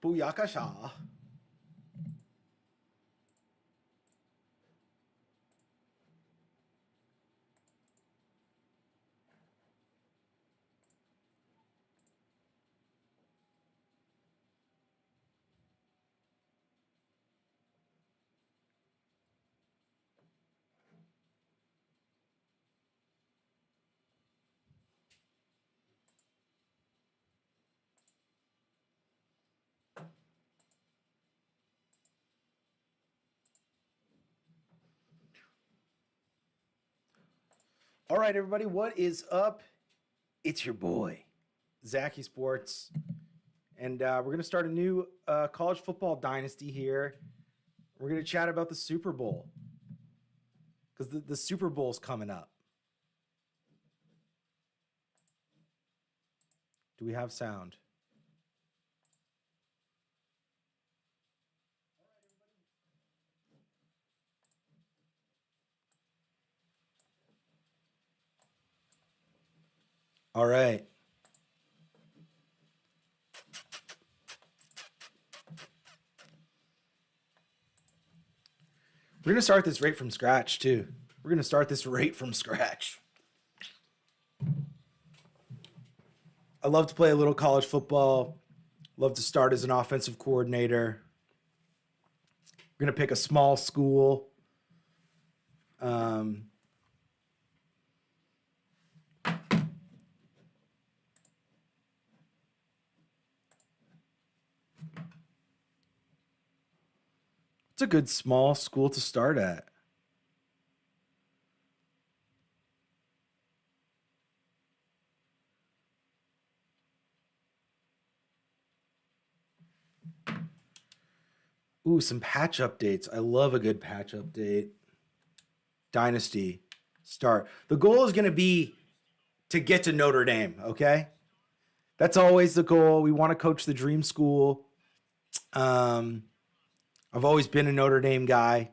Booyakasha. All right, everybody, what is up? It's your boy, Zachy Sports, and we're going to start a new college football dynasty here. We're going to chat about the Super Bowl because the Super Bowl's coming up. Do we have sound? All right. We're going to start this right from scratch, too. We're going to start this right from scratch. I love to play a little college football. Love to start as an offensive coordinator. We're going to pick a small school. It's a good small school to start at. Ooh, some patch updates. I love a good patch update. Dynasty. Start. The goal is going to be to get to Notre Dame, okay? That's always the goal. We want to coach the dream school. I've always been a Notre Dame guy.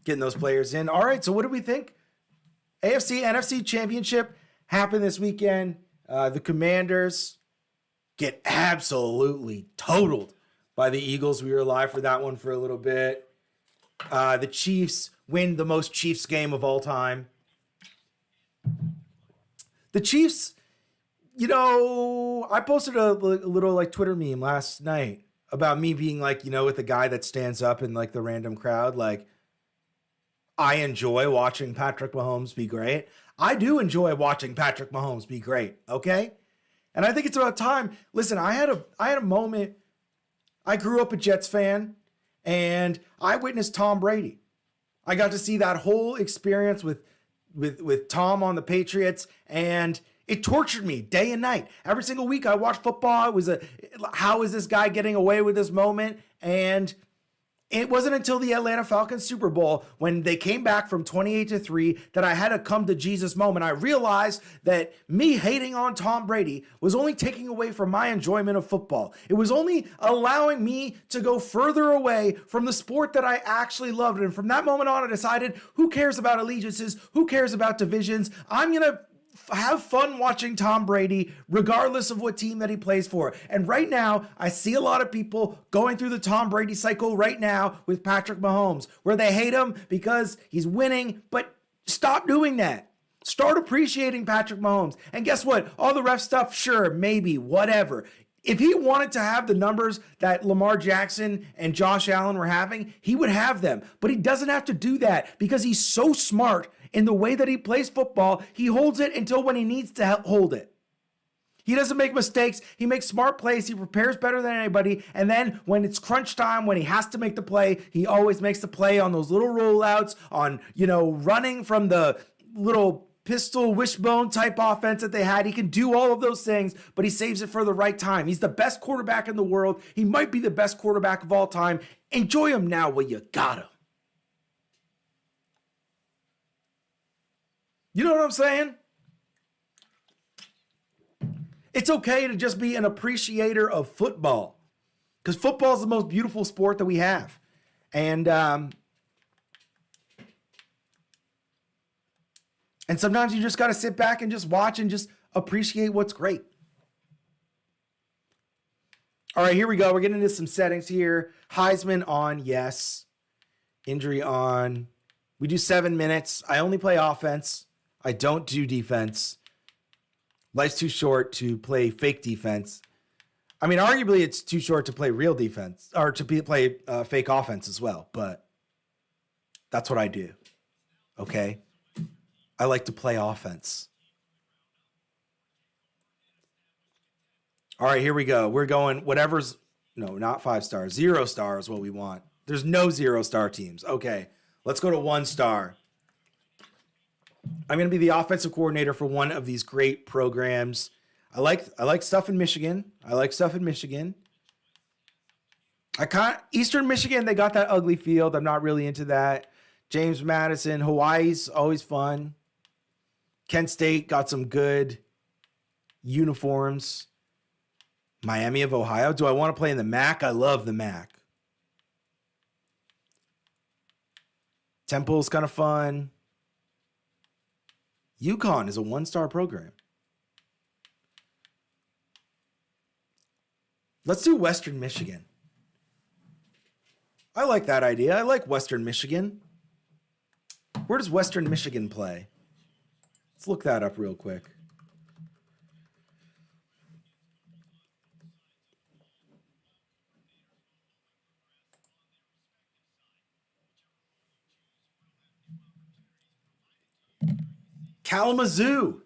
Getting those players in. All right, so what do we think? AFC, NFC Championship happened this weekend. The Commanders get absolutely totaled by the Eagles. We were live for that one for a little bit. The Chiefs win the most Chiefs game of all time. The Chiefs, I posted a little like Twitter meme last night about me being like, with the guy that stands up in like the random crowd. Like, I enjoy watching Patrick Mahomes be great. I do enjoy watching Patrick Mahomes be great. Okay. And I think it's about time. Listen, I had a moment. I grew up a Jets fan and I witnessed Tom Brady. I got to see that whole experience with Tom on the Patriots, and it tortured me day and night. Every single week I watched football. It was how is this guy getting away with this moment? And it wasn't until the Atlanta Falcons Super Bowl when they came back from 28-3 that I had a come to Jesus moment. I realized that me hating on Tom Brady was only taking away from my enjoyment of football. It was only allowing me to go further away from the sport that I actually loved. And from that moment on, I decided, who cares about allegiances? Who cares about divisions? I'm going to have fun watching Tom Brady regardless of what team that he plays for. And right now, I see a lot of people going through the Tom Brady cycle right now with Patrick Mahomes, where they hate him because he's winning, but stop doing that. Start appreciating Patrick Mahomes. And guess what? All the ref stuff, sure, maybe, whatever. If he wanted to have the numbers that Lamar Jackson and Josh Allen were having, he would have them. But he doesn't have to do that because he's so smart in the way that he plays football. He holds it until when he needs to hold it. He doesn't make mistakes. He makes smart plays. He prepares better than anybody. And then when it's crunch time, when he has to make the play, he always makes the play on those little rollouts, on, running from the little pistol wishbone type offense that they had. He can do all of those things, but he saves it for the right time. He's the best quarterback in the world. He might be the best quarterback of all time. Enjoy him now while you got him. You know what I'm saying? It's okay to just be an appreciator of football, because football is the most beautiful sport that we have. And And sometimes you just got to sit back and just watch and just appreciate what's great. All right, here we go. We're getting into some settings here. Heisman on, yes. Injury on. We do 7 minutes. I only play offense. I don't do defense. Life's too short to play fake defense. I mean, arguably it's too short to play real defense or to play fake offense as well, but that's what I do. Okay? I like to play offense. All right, here we go. We're going whatever's, no, not 5 stars. 0 stars is what we want. There's no 0-star teams. Okay, let's go to 1 star. I'm going to be the offensive coordinator for one of these great programs. I like stuff in Michigan. Eastern Michigan, they got that ugly field. I'm not really into that. James Madison, Hawaii's always fun. Kent State got some good uniforms. Miami of Ohio. Do I want to play in the MAC? I love the MAC. Temple's kind of fun. UConn is a 1-star program. Let's do Western Michigan. I like that idea. I like Western Michigan. Where does Western Michigan play? Let's look that up real quick. Kalamazoo.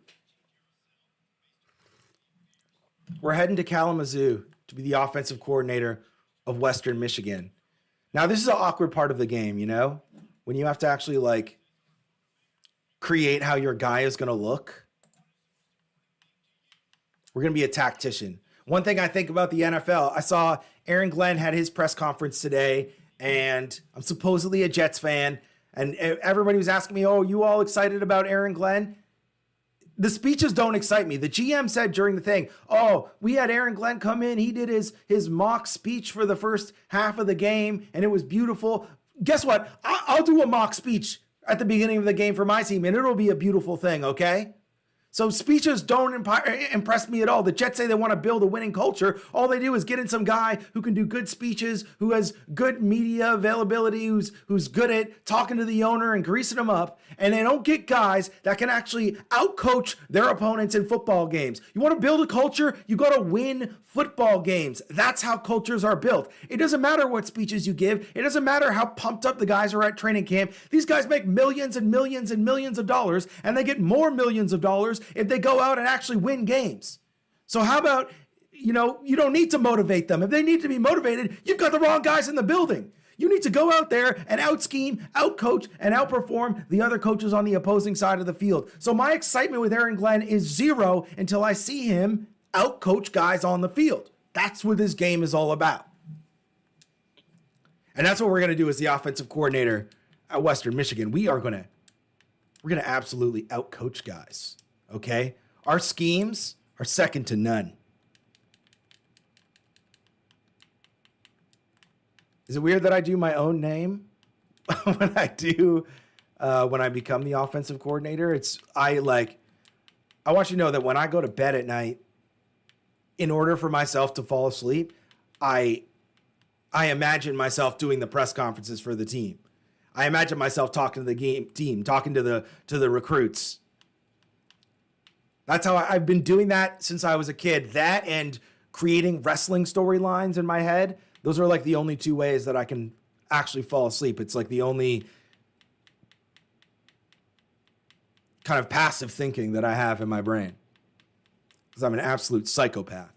We're heading to Kalamazoo to be the offensive coordinator of Western Michigan. Now, this is an awkward part of the game, you know? When you have to actually, like, create how your guy is going to look. We're going to be a tactician. One thing I think about the NFL, I saw Aaron Glenn had his press conference today, and I'm supposedly a Jets fan, and everybody was asking me, oh, you all excited about Aaron Glenn? The speeches don't excite me. The GM said during the thing, oh, we had Aaron Glenn come in. He did his mock speech for the first half of the game, and it was beautiful. Guess what? I'll do a mock speech at the beginning of the game for my team, and it'll be a beautiful thing, okay? So speeches don't impress me at all. The Jets say they want to build a winning culture. All they do is get in some guy who can do good speeches, who has good media availability, who's good at talking to the owner and greasing them up. And they don't get guys that can actually outcoach their opponents in football games. You want to build a culture? You got to win football games. That's how cultures are built. It doesn't matter what speeches you give. It doesn't matter how pumped up the guys are at training camp. These guys make millions and millions and millions of dollars, and they get more millions of dollars if they go out and actually win games. So how about, you don't need to motivate them. If they need to be motivated, you've got the wrong guys in the building. You need to go out there and out-scheme, out-coach, and outperform the other coaches on the opposing side of the field. So my excitement with Aaron Glenn is 0 until I see him out-coach guys on the field. That's what this game is all about. And that's what we're going to do as the offensive coordinator at Western Michigan. We're going to absolutely out-coach guys. Okay? Our schemes are second to none. Is it weird that I do my own name when I become the offensive coordinator? I want you to know that when I go to bed at night, in order for myself to fall asleep, I imagine myself doing the press conferences for the team. I imagine myself talking to the team, talking to the recruits. That's how I've been doing that since I was a kid. That and creating wrestling storylines in my head. Those are like the only 2 ways that I can actually fall asleep. It's like the only kind of passive thinking that I have in my brain. Because I'm an absolute psychopath.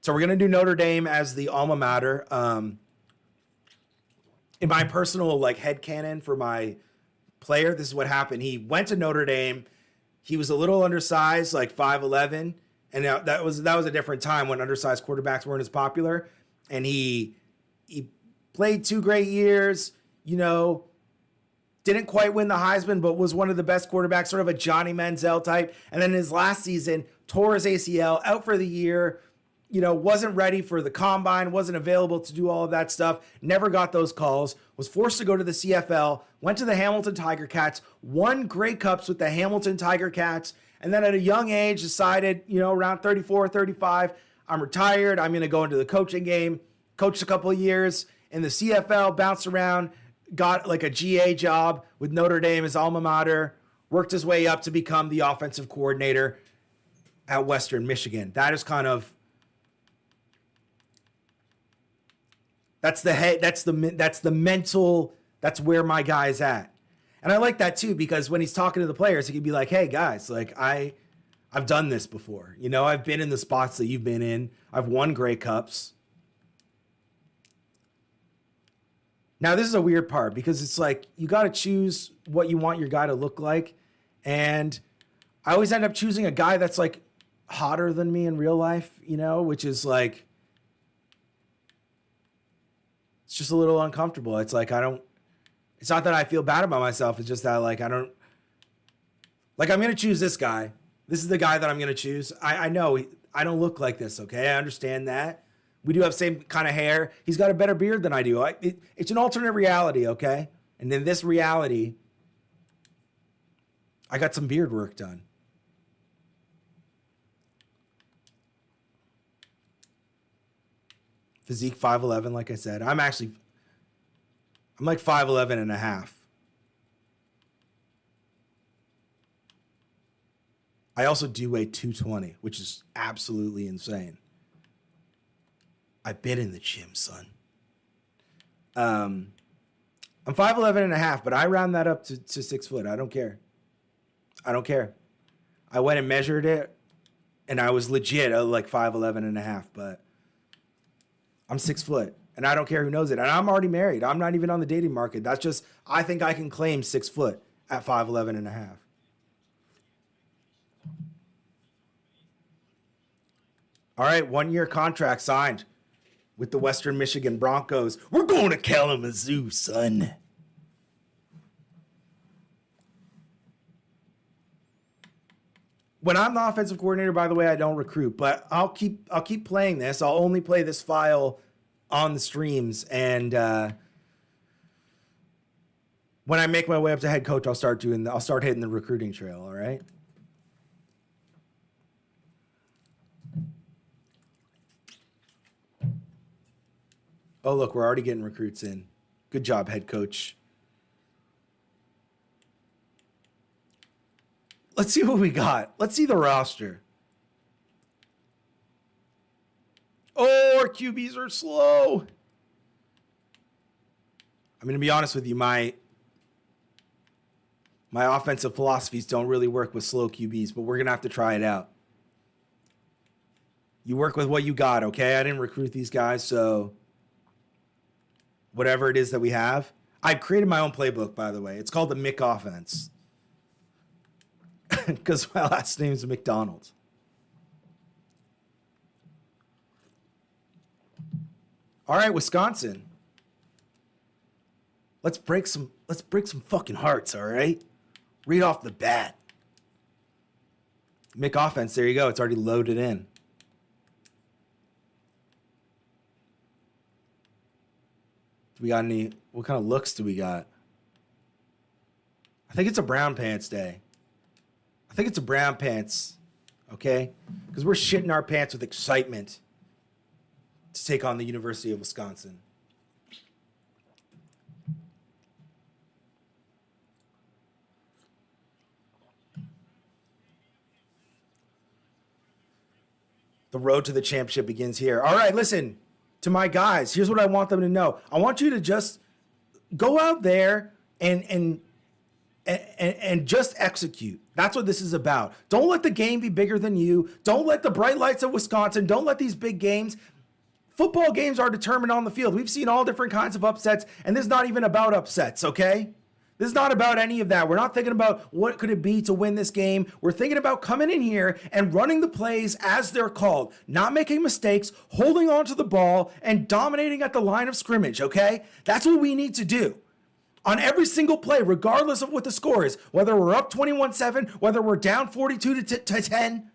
So we're going to do Notre Dame as the alma mater. In my personal headcanon for my player, this is what happened. He went to Notre Dame. He was a little undersized, like 5'11", and that was a different time when undersized quarterbacks weren't as popular. And he played 2 great years, didn't quite win the Heisman, but was one of the best quarterbacks, sort of a Johnny Manziel type. And then his last season, tore his ACL, out for the year, wasn't ready for the combine, wasn't available to do all of that stuff, never got those calls, was forced to go to the CFL, went to the Hamilton Tiger Cats, won Grey Cups with the Hamilton Tiger Cats, and then at a young age decided, around 34, 35, I'm retired, I'm going to go into the coaching game, coached a couple of years in the CFL, bounced around, got like a GA job with Notre Dame, his alma mater, worked his way up to become the offensive coordinator at Western Michigan. That is kind of, that's the mental, that's where my guy's at. And I like that too, because when he's talking to the players, he can be like, hey guys, like I've done this before. I've been in the spots that you've been in. I've won Grey Cups. Now, this is a weird part because it's like you got to choose what you want your guy to look like. And I always end up choosing a guy that's like hotter than me in real life, which is like, it's just a little uncomfortable. It's like, it's not that I feel bad about myself. It's just that like, I'm going to choose this guy. This is the guy that I'm going to choose. I know I don't look like this. Okay. I understand that. We do have same kind of hair. He's got a better beard than I do. It's an alternate reality. Okay. And in this reality, I got some beard work done. Physique 5'11", like I said. I'm like 5'11 and a half. I also do weigh 220, which is absolutely insane. I've been in the gym, son. I'm 5'11 and a half, but I round that up to 6 foot. I don't care. I went and measured it, and I was legit like 5'11 and a half, but I'm 6 foot, and I don't care who knows it. And I'm already married. I'm not even on the dating market. That's just, I think I can claim 6 foot at 5'11 and a half. All right, 1-year contract signed with the Western Michigan Broncos. We're going to Kalamazoo, son. When I'm the offensive coordinator, by the way, I don't recruit, but I'll keep playing this. I'll only play this file on the streams, and when I make my way up to head coach, I'll start hitting the recruiting trail. All right. Oh, look, we're already getting recruits in. Good job, head coach. Let's see what we got. Let's see the roster. Oh, our QBs are slow. I'm going to be honest with you. My offensive philosophies don't really work with slow QBs, but we're going to have to try it out. You work with what you got, okay? I didn't recruit these guys, so whatever it is that we have. I created my own playbook, by the way. It's called the Mick offense. Because my last name is McDonald. All right, Wisconsin. Let's break some fucking hearts, all right? Right off the bat. Mick offense, there you go. It's already loaded in. Do we got any, what kind of looks do we got? I think it's a brown pants day. I think it's a brown pants, okay? Because we're shitting our pants with excitement to take on the University of Wisconsin. The road to the championship begins here. All right, listen, to my guys, here's what I want them to know. I want you to just go out there and just execute. That's what this is about. Don't let the game be bigger than you. Don't let the bright lights of Wisconsin, don't let these big games. Football games are determined on the field. We've seen all different kinds of upsets, and this is not even about upsets, okay? This is not about any of that. We're not thinking about what could it be to win this game. We're thinking about coming in here and running the plays as they're called, not making mistakes, holding on to the ball, and dominating at the line of scrimmage, okay? That's what we need to do. On every single play, regardless of what the score is, whether we're up 21-7, whether we're down 42 to 10,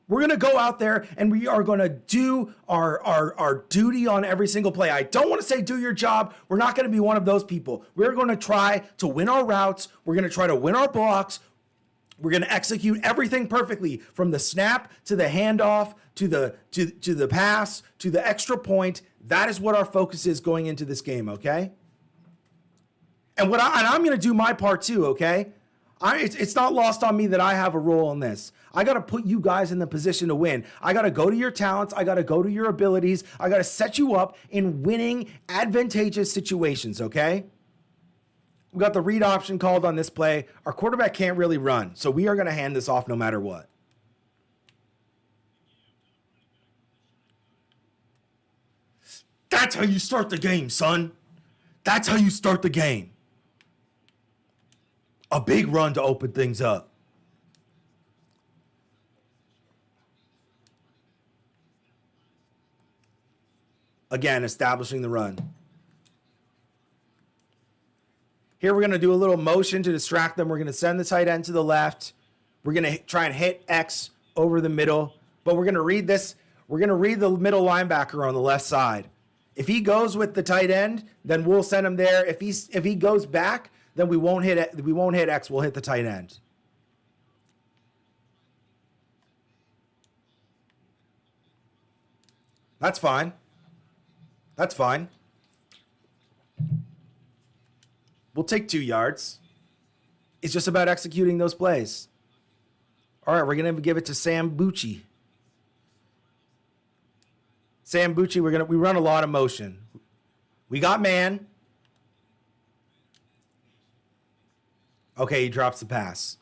We're going to go out there and we are going to do our duty on every single play. I don't want to say do your job. We're not going to be one of those people. We're going to try to win our routes. We're going to try to win our blocks. We're going to execute everything perfectly from the snap to the handoff to the pass to the extra point. That is what our focus is going into this game, okay? And I'm going to do my part too, okay? It's not lost on me that I have a role in this. I got to put you guys in the position to win. I got to go to your talents. I got to go to your abilities. I got to set you up in winning advantageous situations, okay? We got the read option called on this play. Our quarterback can't really run, so we are going to hand this off no matter what. That's how you start the game, son. That's how you start the game. A big run to open things up. Again, establishing the run. Here we're going to do a little motion to distract them. We're going to send the tight end to the left. We're going to try and hit X over the middle. But we're going to read this. We're going to read the middle linebacker on the left side. If he goes with the tight end, then we'll send him there. If he goes back, then we won't hit X. We'll hit the tight end. That's fine. That's fine. We'll take 2 yards. It's just about executing those plays. All right, we're going to give it to Sam Bucci. Sam Bucci, we run a lot of motion. We got man. Okay, he drops the pass.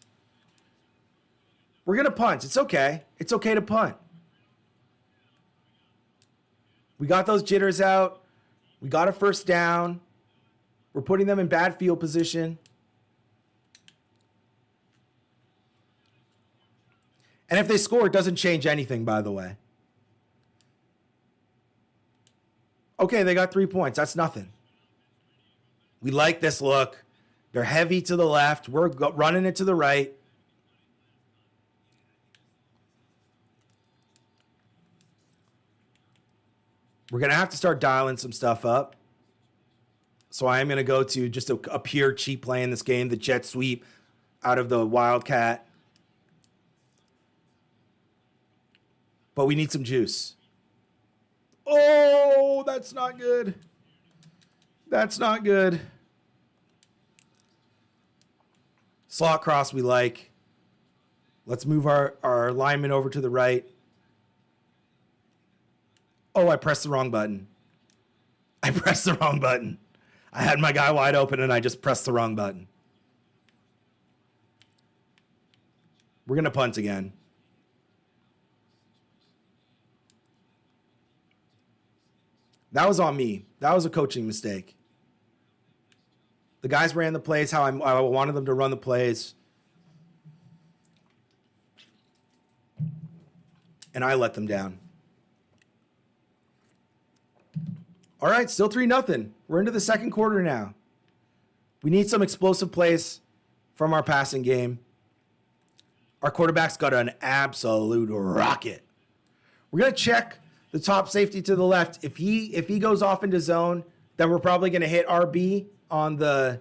We're going to punt. It's okay. It's okay to punt. We got those jitters out. We got a first down. We're putting them in bad field position. And if they score, it doesn't change anything, by the way. Okay, they got 3 points. That's nothing. We like this look. They're heavy to the left. We're running it to the right. We're going to have to start dialing some stuff up. So I am going to go to just a pure cheap play in this game, the jet sweep out of the Wildcat. But we need some juice. Oh, that's not good. That's not good. Slot cross we like. Let's move our lineman over to the right. Oh, I pressed the wrong button. I pressed the wrong button. I had my guy wide open and I just pressed the wrong button. We're going to punt again. That was on me. That was a coaching mistake. The guys ran the plays how I wanted them to run the plays. And I let them down. All right, still 3-0. We're into the second quarter now. We need some explosive plays from our passing game. Our quarterback's got an absolute rocket. We're going to check the top safety to the left. If he goes off into zone, then we're probably going to hit RB on the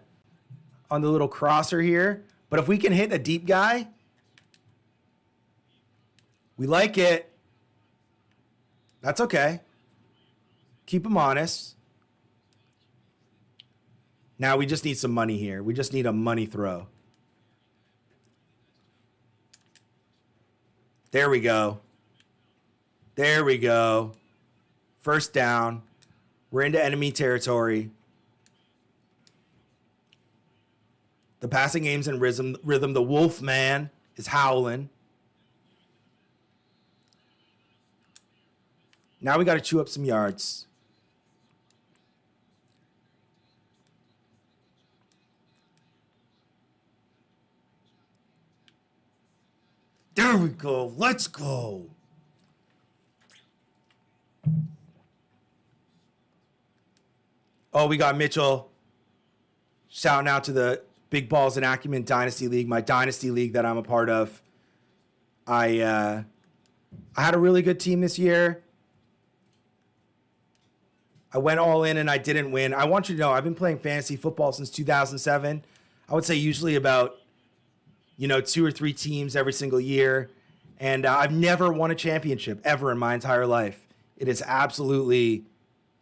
little crosser here. But if we can hit a deep guy, we like it. That's okay. Keep him honest. Now we just need some money here. We just need a money throw. There we go. There we go. First down. We're into enemy territory. The passing game's in rhythm. The wolf man is howling. Now we got to chew up some yards. There we go. Let's go. Oh, we got Mitchell shouting out to the Big Balls and Acumen Dynasty League, my Dynasty League that I'm a part of. I I had a really good team this year. I went all in and I didn't win. I want you to know I've been playing fantasy football since 2007. I would say usually about, 2 or 3 teams every single year. And I've never won a championship ever in my entire life. It is absolutely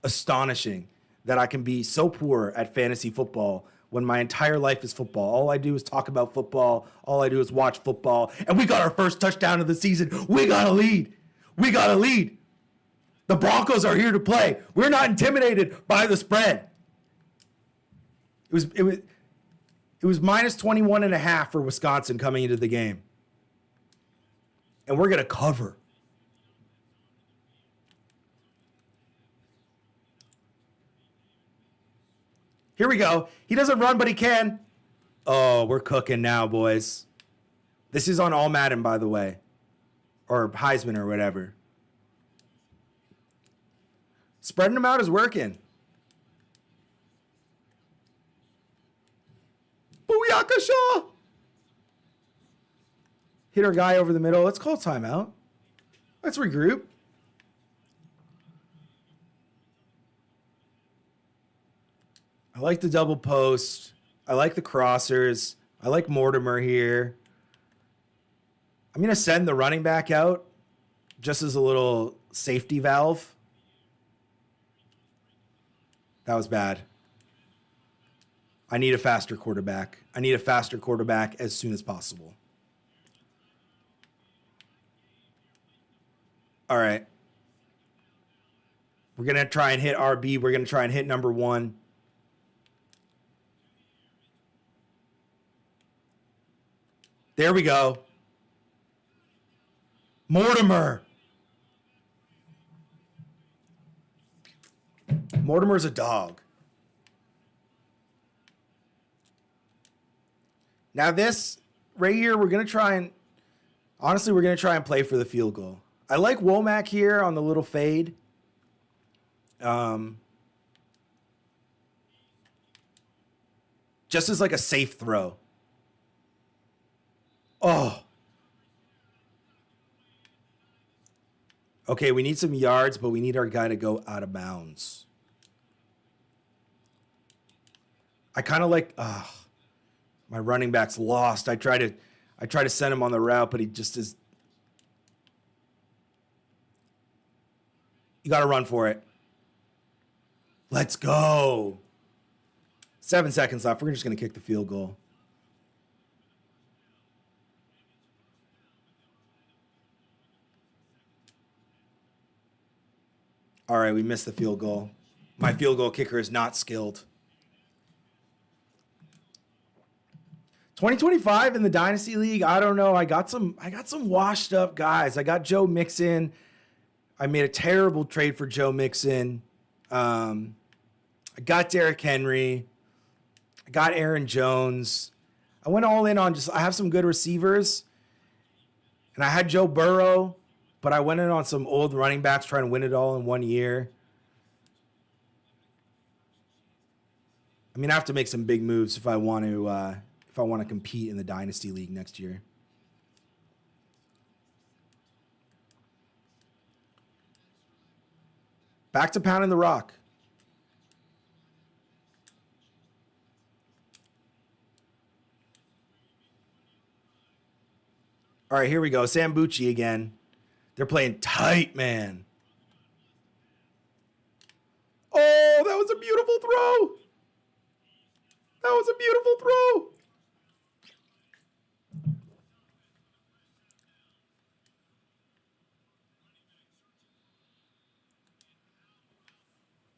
astonishing that I can be so poor at fantasy football when my entire life is football. All I do is talk about football. All I do is watch football. And we got our first touchdown of the season. We got a lead. We got a lead. The Broncos are here to play. We're not intimidated by the spread. It was minus 21.5 for Wisconsin coming into the game. And we're going to cover. Here we go. He doesn't run, but he can. Oh, we're cooking now, boys. This is on All Madden, by the way. Or Heisman or whatever. Spreading them out is working. Booyakasha! Hit our guy over the middle. Let's call timeout. Let's regroup. I like the double post. I like the crossers. I like Mortimer here. I'm going to send the running back out just as a little safety valve. That was bad. I need a faster quarterback. I need a faster quarterback as soon as possible. All right. We're going to try and hit RB. We're going to try and hit number 1. There we go. Mortimer. Mortimer's a dog. Now this right here, we're going to try and, honestly, we're going to try and play for the field goal. I like Womack here on the little fade. Just as like a safe throw. Oh. Okay, we need some yards, but we need our guy to go out of bounds. I kind of like, my running back's lost. I try to send him on the route, but he just is. You got to run for it. Let's go. 7 seconds left. We're just going to kick the field goal. All right, we missed the field goal. My field goal kicker is not skilled. 2025 in the Dynasty League, I don't know. I got some washed up guys. I got Joe Mixon. I made a terrible trade for Joe Mixon. I got Derrick Henry. I got Aaron Jones. I went all in on I have some good receivers. And I had Joe Burrow, but I went in on some old running backs trying to win it all in 1 year. I mean, I have to make some big moves if I want to compete in the Dynasty League next year. Back to pounding the rock. All right, here we go. Sam Bucci again. They're playing tight, man. Oh, that was a beautiful throw. That was a beautiful throw.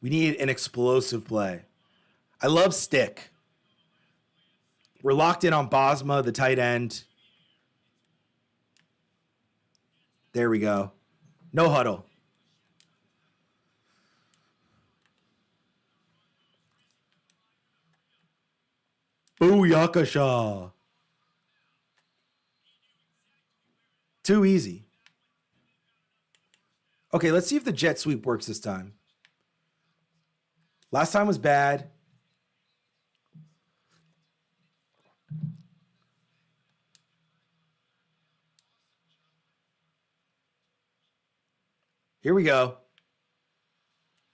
We need an explosive play. I love stick. We're locked in on Bosma, the tight end. There we go. No huddle. Booyakasha. Too easy. Okay, let's see if the jet sweep works this time. Last time was bad. Here we go.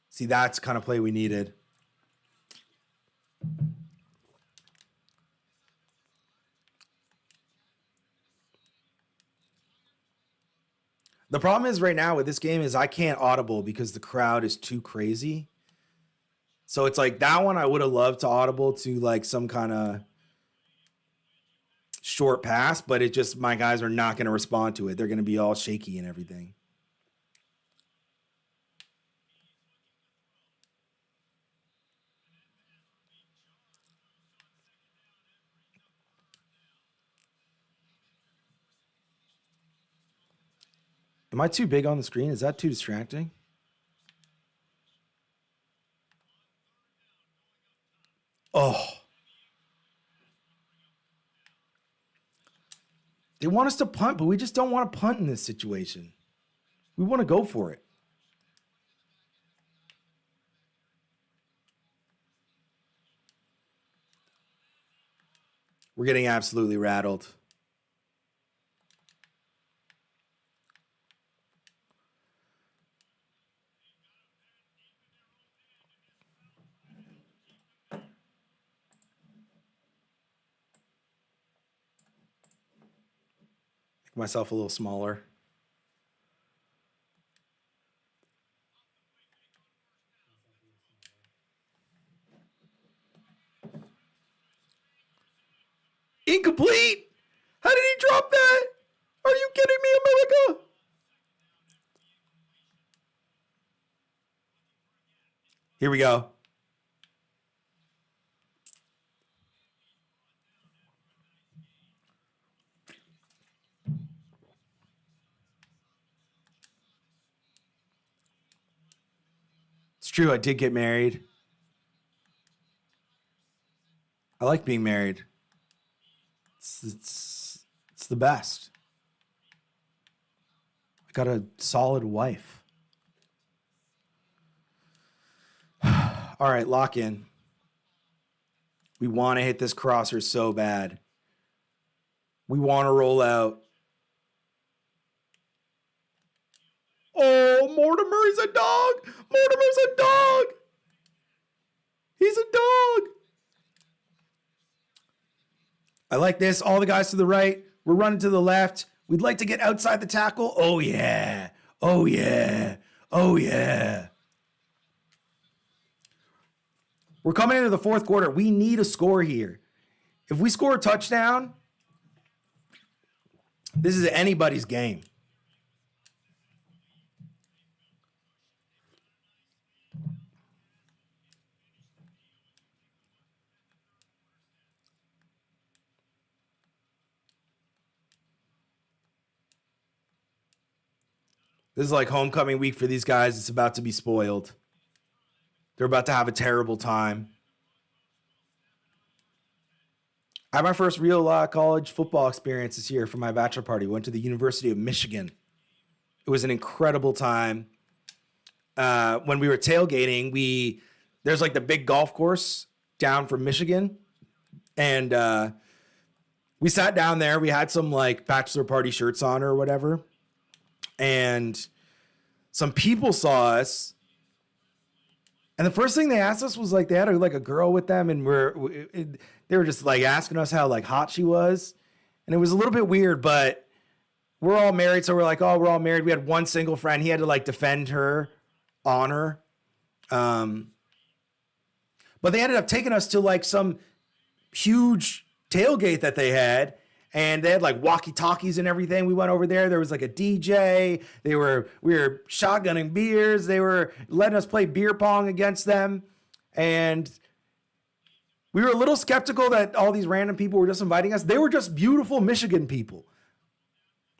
See, that's the kind of play we needed. The problem is right now with this game is I can't audible because the crowd is too crazy. So it's like that one I would have loved to audible to like some kind of short pass, but it just, my guys are not going to respond to it. They're going to be all shaky and everything. Am I too big on the screen? Is that too distracting? Oh. They want us to punt, but we just don't want to punt in this situation. We want to go for it. We're getting absolutely rattled. Make myself a little smaller. Incomplete? How did he drop that? Are you kidding me, America? Here we go. It's true, I did get married. I like being married. It's the best. I got a solid wife. All right, lock in. We want to hit this crosser so bad. We want to roll out. Oh, Mortimer is a dog. Mortimer's a dog. He's a dog. I like this. All the guys to the right. We're running to the left. We'd like to get outside the tackle. Oh, yeah. Oh, yeah. Oh, yeah. We're coming into the fourth quarter. We need a score here. If we score a touchdown, this is anybody's game. This is like homecoming week for these guys. It's about to be spoiled. They're about to have a terrible time. I had my first real college football experience this year for my bachelor party. Went to the University of Michigan. It was an incredible time. When we were tailgating, there's like the big golf course down from Michigan. And we sat down there. We had some like bachelor party shirts on or whatever. And some people saw us. And the first thing they asked us was like, they had a girl with them. And they were just like asking us how like hot she was. And it was a little bit weird, but we're all married. So we're like, oh, we're all married. We had one single friend. He had to like defend her honor. But they ended up taking us to like some huge tailgate that they had. And they had like walkie-talkies and everything. We went over there. There was like a DJ. We were shotgunning beers. They were letting us play beer pong against them. And we were a little skeptical that all these random people were just inviting us. They were just beautiful Michigan people.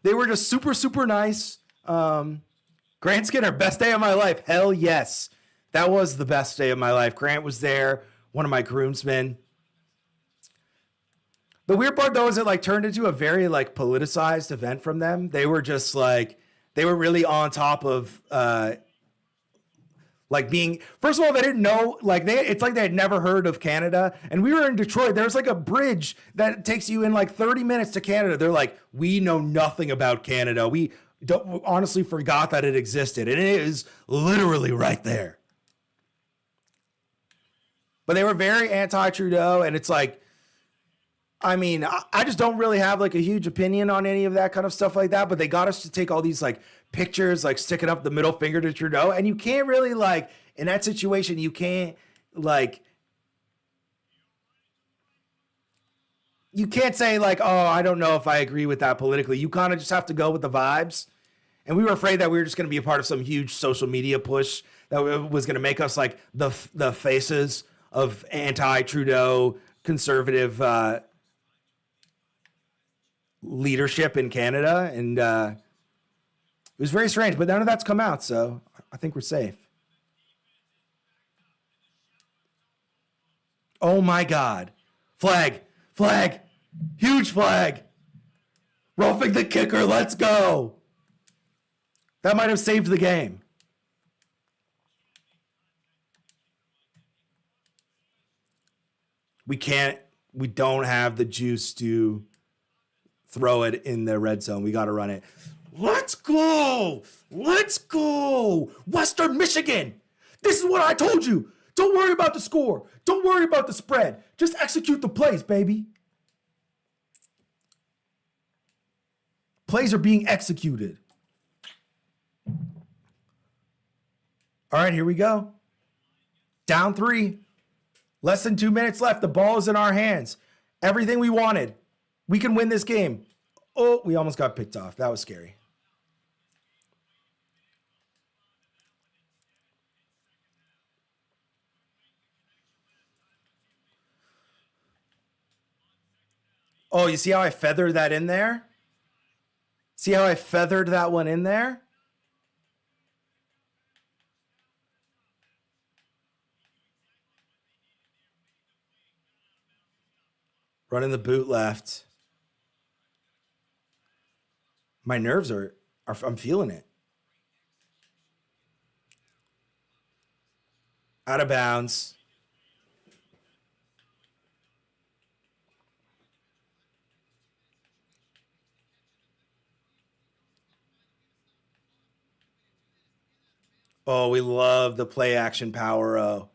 They were just super, super nice. Grant Skinner, best day of my life. Hell yes. That was the best day of my life. Grant was there, one of my groomsmen. The weird part, though, is it like turned into a very like politicized event from them. They were just like, they were really on top of like being, first of all, they didn't know, like it's like they had never heard of Canada. And we were in Detroit. There's like a bridge that takes you in like 30 minutes to Canada. They're like, we know nothing about Canada. honestly forgot that it existed, and it is literally right there. But they were very anti-Trudeau, and it's like, I mean, I just don't really have like a huge opinion on any of that kind of stuff like that. But they got us to take all these like pictures, like sticking up the middle finger to Trudeau, and you can't really like in that situation, you can't like. You can't say like, oh, I don't know if I agree with that politically. You kind of just have to go with the vibes. And we were afraid that we were just going to be a part of some huge social media push that was going to make us like the faces of anti-Trudeau conservative leadership in Canada. And it was very strange, but none of that's come out. So I think we're safe. Oh my God. Flag. Flag. Huge flag. Roughing the kicker. Let's go. That might have saved the game. We don't have the juice to throw it in the red zone. We got to run it. Let's go. Let's go. Western Michigan. This is what I told you. Don't worry about the score. Don't worry about the spread. Just execute the plays, baby. Plays are being executed. All right, here we go. Down 3. Less than 2 minutes left. The ball is in our hands. Everything we wanted. We can win this game. Oh, we almost got picked off. That was scary. Oh, you see how I feathered that in there? See how I feathered that one in there? Running the boot left. My nerves are I'm feeling it. Out of bounds. Oh, we love the play action power. Oh.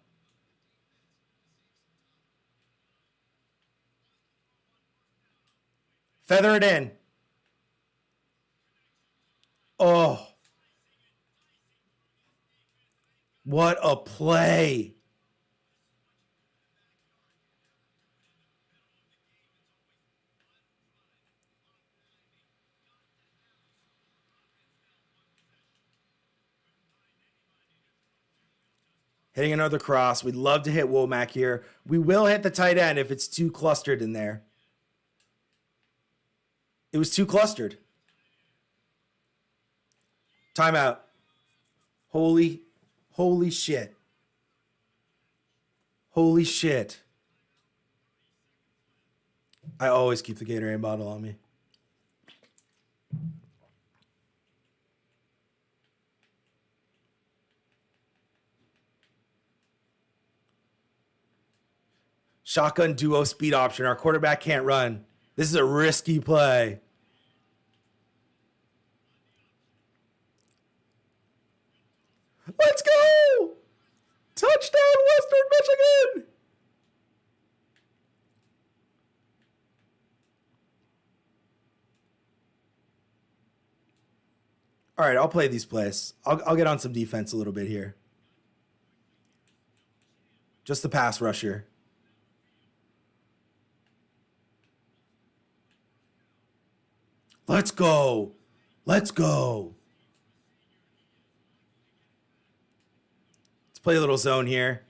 Feather it in. Oh. What a play. Hitting another cross. We'd love to hit Womack here. We will hit the tight end if it's too clustered in there. It was too clustered. Timeout. Holy shit. Holy shit. I always keep the Gatorade bottle on me. Shotgun duo speed option. Our quarterback can't run. This is a risky play. Let's go! Touchdown, Western Michigan! All right, I'll play these plays. I'll get on some defense a little bit here. Just the pass rusher. Let's go. Let's go. Let's play a little zone here.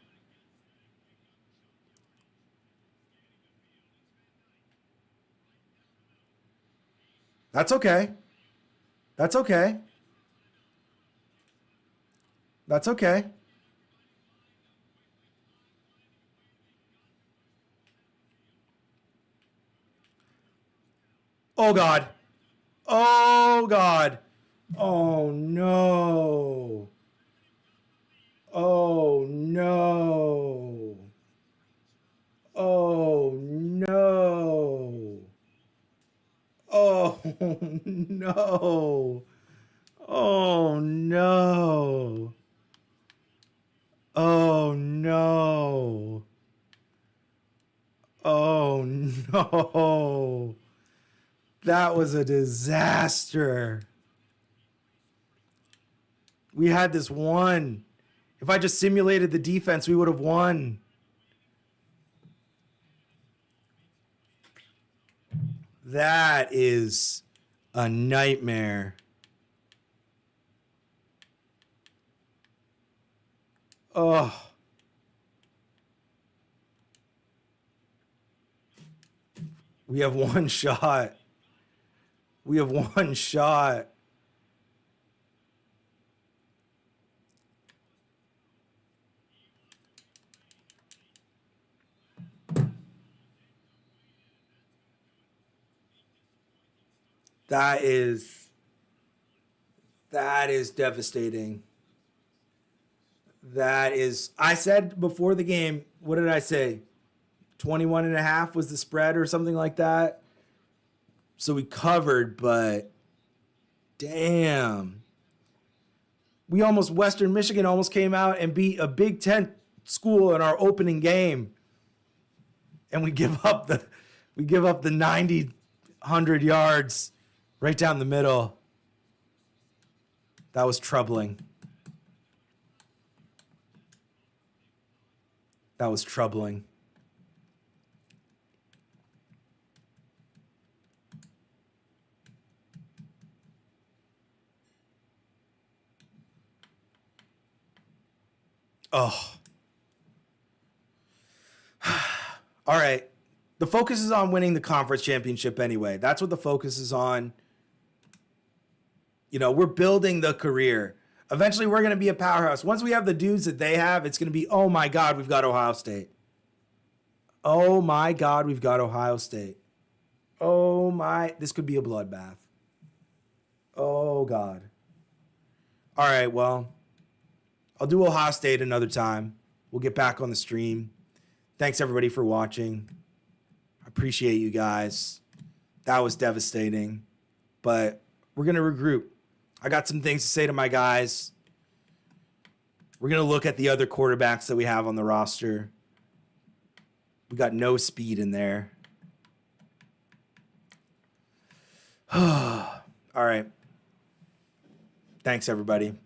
That's okay. That's okay. That's okay. Oh, God. Oh, God. Oh, no. Oh, no. Oh, no. Oh, no. Oh no. Oh no. That was a disaster. We had this one. If I just simulated the defense, we would have won. That is a nightmare. Oh. We have one shot. We have one shot. That is devastating. That is, I said before the game, what did I say? 21 and a half was the spread or something like that. So we covered, but damn. Western Michigan almost came out and beat a Big Ten school in our opening game. And we give up the 90, 100 yards right down the middle. That was troubling. That was troubling. Oh. All right. The focus is on winning the conference championship anyway. That's what the focus is on. You know, we're building the career. Eventually, we're going to be a powerhouse. Once we have the dudes that they have, it's going to be, oh my God, we've got Ohio State. Oh my God, we've got Ohio State. Oh my, this could be a bloodbath. Oh God. All right, well, I'll do Ohio State another time. We'll get back on the stream. Thanks everybody for watching. I appreciate you guys. That was devastating, but we're going to regroup. I got some things to say to my guys. We're going to look at the other quarterbacks that we have on the roster. We got no speed in there. All right. Thanks, everybody.